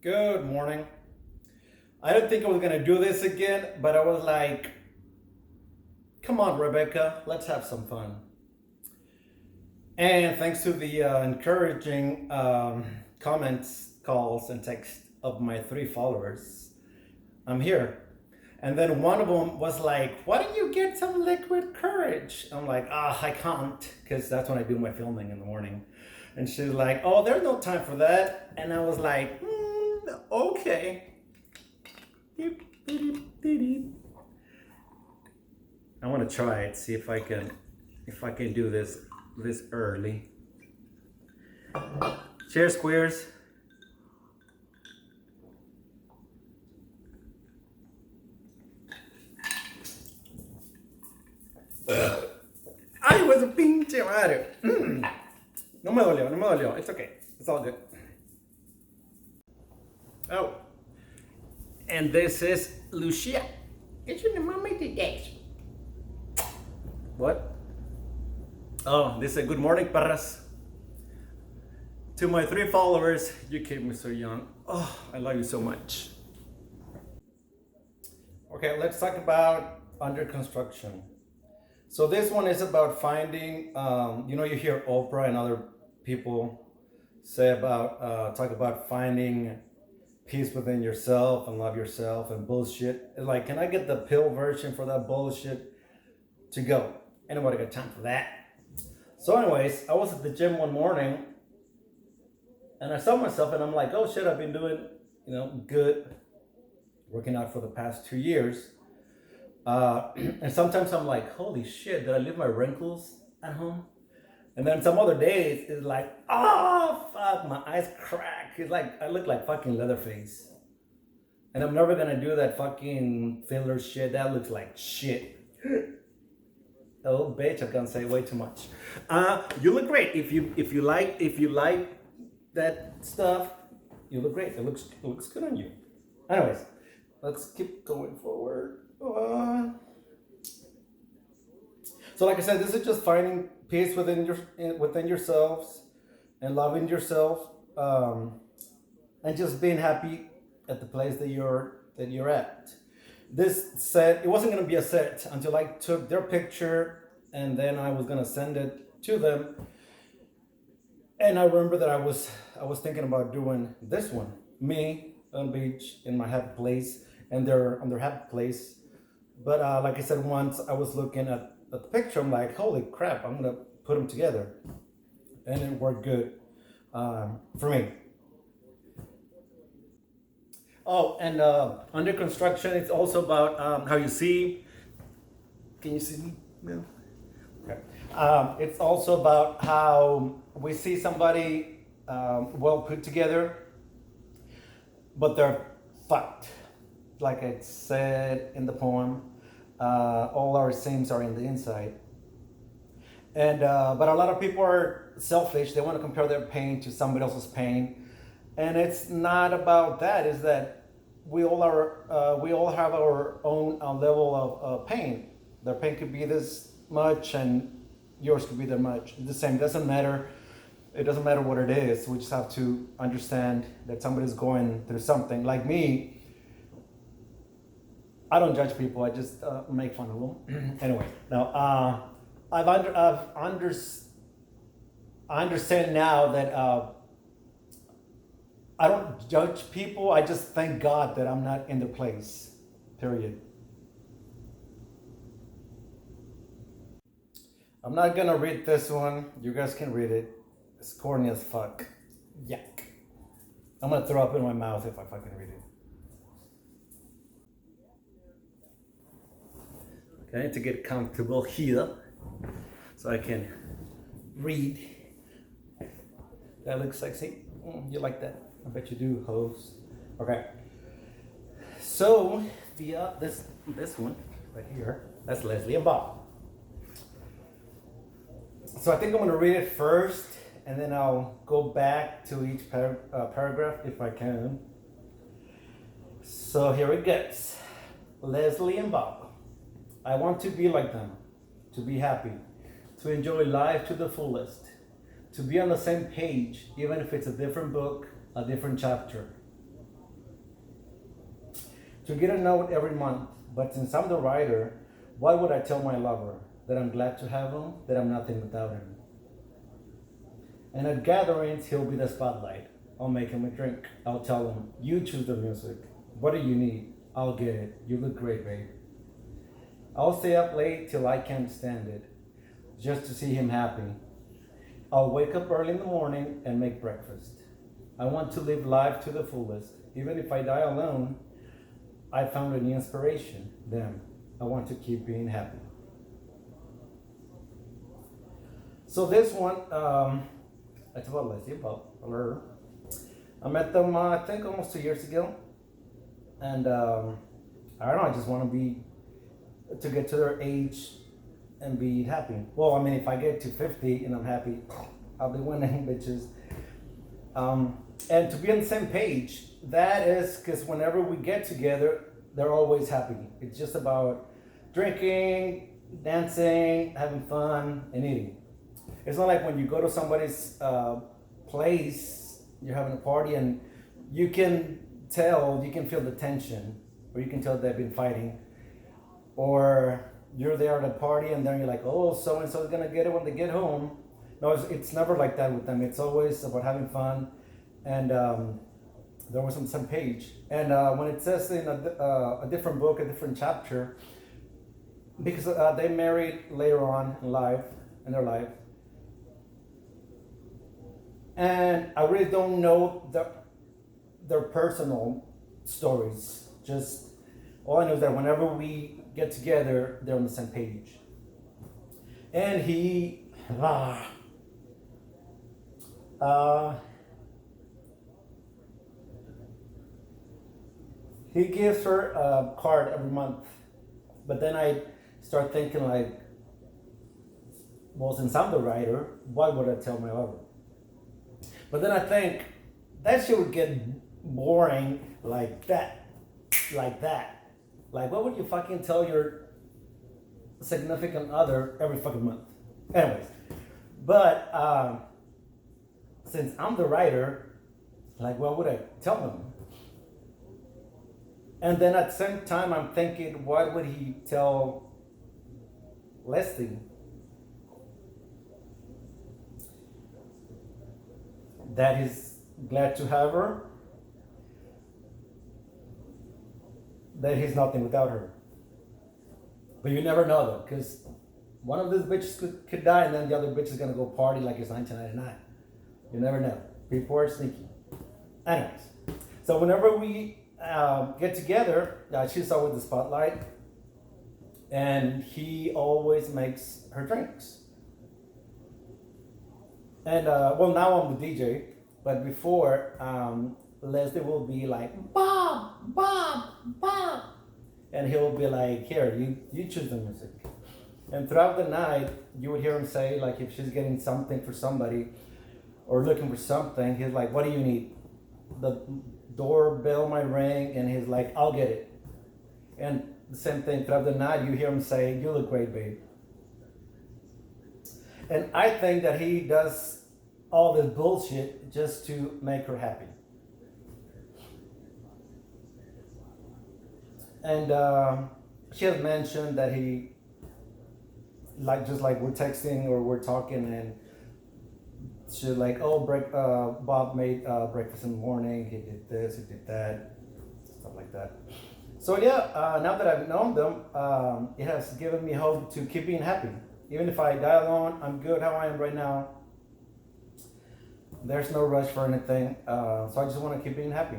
Good morning. I didn't think I was gonna do this again, but I was like, come on, Rebecca, let's have some fun. And thanks to the encouraging comments, calls, and text of my 3 followers, I'm here. And then one of them was like, why don't you get some liquid courage? I'm like, I can't, because that's when I do my filming in the morning. And she's like, oh, there's no time for that. And I was like, okay. I want to try it, see if I can do this early. Cheers, queers. Ay, was a pinche madre. No me dolió. It's okay. It's all good. Oh. And this is Lucia. It's your mommy today. What? Oh, this is a good morning, perras. To my 3 followers, you keep me so young. Oh, I love you so much. Okay, let's talk about under construction. So this one is about finding, you hear Oprah and other people say about, talk about finding peace within yourself and love yourself and bullshit. It's like, can I get the pill version for that bullshit to go? Anybody got time for that? So anyways, I was at the gym one morning and I saw myself and I'm like, oh shit, I've been doing, good, working out for the past 2 years. And sometimes I'm like, holy shit, did I leave my wrinkles at home? And then some other days, it's like, oh, fuck, my eyes crack. It's like, I look like fucking Leatherface. And I'm never gonna do that fucking filler shit. That looks like shit. Oh, bitch, I'm gonna say way too much. You look great. If you like that stuff, you look great. It looks good on you. Anyways, let's keep going forward. So like I said, this is just finding peace within yourselves and loving yourself, and just being happy at the place that you're at. This set, it wasn't gonna be a set until I took their picture and then I was gonna send it to them. And I remember that I was thinking about doing this one, me on the beach in my happy place and they're on their happy place. But like I said, once I was looking at the picture, I'm like, holy crap, I'm gonna put them together. And it worked good for me. Oh, and under construction, it's also about how you see. Can you see me? No. Okay. It's also about how we see somebody well put together, but they're fucked. Like I said in the poem, all our sins are in the inside. And but a lot of people are selfish. They want to compare their pain to somebody else's pain. And it's not about that. It's that we all have our own level of pain. Their pain could be this much, and yours could be that much. It's the same. It doesn't matter. It doesn't matter what it is. We just have to understand that somebody's going through something. Like me, I don't judge people. I just make fun of them. Anyway, now I understand now that. I don't judge people. I just thank God that I'm not in their place. Period. I'm not gonna read this one. You guys can read it. It's corny as fuck. Yuck. I'm gonna throw up in my mouth if I fucking read it. Okay, I need to get comfortable here so I can read. That looks sexy. You like that? I bet you do, hoes. Okay. So this one right here, that's Leslie and Bob. So I think I'm gonna read it first, and then I'll go back to each paragraph if I can. So here it goes. Leslie and Bob. I want to be like them, to be happy, to enjoy life to the fullest, to be on the same page, even if it's a different book, a different chapter. to get a note every month. But since I'm the writer, why would I tell my lover that I'm glad to have him, that I'm nothing without him? And at gatherings, he'll be the spotlight. I'll make him a drink. I'll tell him, you choose the music. What do you need? I'll get it. You look great, babe. I'll stay up late till I can't stand it, just to see him happy. I'll wake up early in the morning and make breakfast. I want to live life to the fullest. Even if I die alone, I found a new inspiration. Then I want to keep being happy. So this one, that's what let's see about her. I met them, I think, almost 2 years ago, and I don't know. I just want to get to their age and be happy. Well, I mean, if I get to 50 and I'm happy, I'll be winning, bitches. And to be on the same page, that is because whenever we get together, they're always happy. It's just about drinking, dancing, having fun, and eating. It's not like when you go to somebody's place, you're having a party, and you can feel the tension, or you can tell they've been fighting, or you're there at a party and then you're like, oh, so and so is gonna get it when they get home. No, it's never like that with them. It's always about having fun, and there was on some page. And when it says in a different book, a different chapter, because they married later on in their life, and I really don't know their personal stories. Just all I know is that whenever we get together, they're on the same page. And he gives her a card every month. But then I start thinking like, well, since I'm the writer, why would I tell my lover? But then I think that shit would get boring like that. Like, what would you fucking tell your significant other every fucking month? Anyways, but since I'm the writer, like, what would I tell them? And then at the same time, I'm thinking, why would he tell Leslie? That he's glad to have her, that he's nothing without her. But you never know though, because one of these bitches could die and then the other bitch is gonna go party like it's 1999. You never know. People are sneaky. Anyways, so whenever we get together, she's always the spotlight, and he always makes her drinks. And well, now I'm the DJ, but before, Leslie will be like, Bob, Bob, Bob. And he'll be like, here, you choose the music. And throughout the night, you would hear him say, like, if she's getting something for somebody or looking for something, he's like, what do you need? The doorbell might ring, and he's like, I'll get it. And the same thing, throughout the night, you hear him say, you look great, babe. And I think that he does all this bullshit just to make her happy. And she has mentioned that he, like, just like we're texting or we're talking, and she's like, oh, Bob made breakfast in the morning, he did this, he did that, stuff like that. So yeah, now that I've known them, it has given me hope to keep being happy. Even if I die alone, I'm good how I am right now. There's no rush for anything, so I just want to keep being happy.